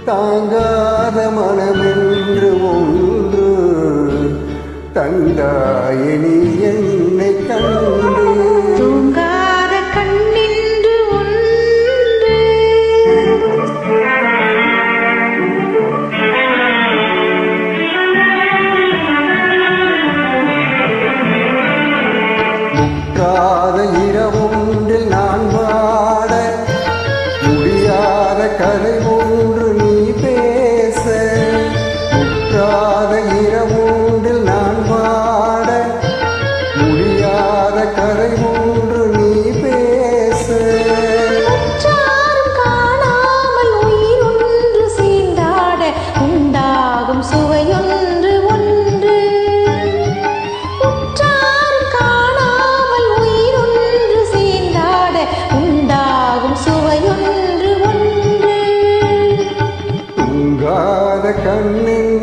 தாங்காத மனமென்று ஒன்று தந்தாயே நீ என்னை கண்டு தூங்காத கண்ணென்று ஒன்று முற்றாத இரவொன்றில் நான் வாட முடியாத கதை ஒன்று நீ பேச முற்றாத இரவொன்றில் நான் வாட முடியாத கதை ஒன்று நீ பேச உற்றாரும் காணாமல் உயிர் ஒன்று சீண்டாட உண்டாகும் சுவையொன்று ஒன்று உற்றாரும் காணாமல் உயிர் ஒன்று சீண்டாட உண்டாகும் சுவையொன்று ஒன்று தூங்காத கண்ணின்